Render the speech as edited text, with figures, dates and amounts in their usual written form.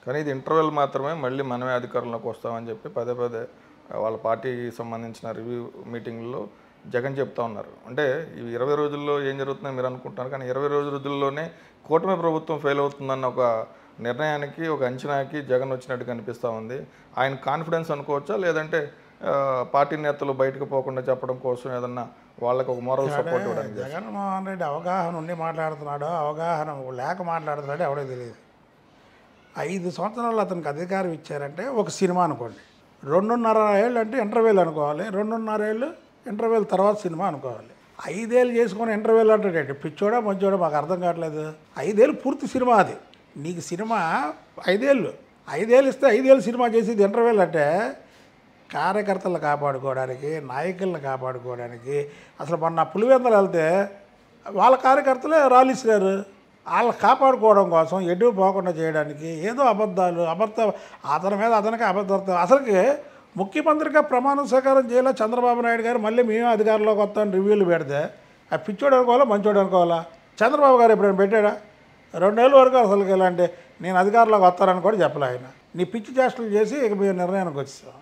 కానీ ఇది ఇంటర్వెల్ మాత్రమే, మళ్ళీ మనమే అధికారంలోకి వస్తామని చెప్పి పదే పదే వాళ్ళ పార్టీకి సంబంధించిన రివ్యూ మీటింగ్లో జగన్ చెప్తా ఉన్నారు. అంటే ఈ 20 రోజుల్లో ఏం జరుగుతుందో మీరు అనుకుంటున్నారు, కానీ 20 రోజుల్లోనే కూటమి ప్రభుత్వం ఫెయిల్ అవుతుందన్న ఒక నిర్ణయానికి, ఒక అంచనాకి జగన్ వచ్చినట్టు కనిపిస్తూ ఉంది. ఆయన కాన్ఫిడెన్స్ అనుకోవచ్చా, లేదంటే పార్టీ నేతలు బయటకు పోకుండా చెప్పడం కోసం ఏదన్నా వాళ్ళకి ఒక మోరల్ సపోర్ట్ ఇవ్వడానికి? జగన్మోహన్ రెడ్డి అవగాహన ఉండి మాట్లాడుతున్నాడో, అవగాహన లేక మాట్లాడుతున్నాడో ఎవడో తెలియదు. 5 సంవత్సరాలు అతనికి అధికారం ఇచ్చారంటే ఒక సినిమా అనుకోండి, 2.5 ఏళ్ళు అంటే ఇంటర్వెల్ అనుకోవాలి, 2.5 ఏళ్ళు ఇంటర్వెల్ తర్వాత సినిమా అనుకోవాలి. 5 ఏళ్ళు చేసుకొని ఇంటర్వెల్ అంటే పిచ్చోడా మంచోడా మాకు అర్థం కావట్లేదు. 5 ఏళ్ళు పూర్తి సినిమా అది. నీకు సినిమా 5 ఏళ్ళు ఇస్తే 5 ఏళ్ళు సినిమా చేసేది ఇంటర్వెల్ అంటే కార్యకర్తలను కాపాడుకోవడానికి, నాయకులను కాపాడుకోవడానికి. అసలు మొన్న పులివెందులు వెళ్తే వాళ్ళ కార్యకర్తలే రాలిసినారు. వాళ్ళని కాపాడుకోవడం కోసం, ఎటు పోకుండా చేయడానికి ఏదో అబద్ధాలు, అతని మీద అతనికి అబద్ధాలు. అసలుకి ముఖ్యమంత్రిగా ప్రమాణ స్వీకారం చేయాల చంద్రబాబు నాయుడు గారు మళ్ళీ మేమే అధికారంలోకి వస్తామని రివ్యూలు పెడితే ఆ పిచ్చోడు అనుకోవాలా, మంచోడు అనుకోవాలా? చంద్రబాబు గారు ఎప్పుడైనా పెట్టాడా? 2 ఏళ్ళ వరకు అసలు ఇలాంటి నేను అధికారంలోకి వస్తానని కూడా చెప్పలే ఆయన. నీ పిచ్చి చేష్టలు చేసి ఇక మేము నిర్ణయానికి వచ్చేసాం.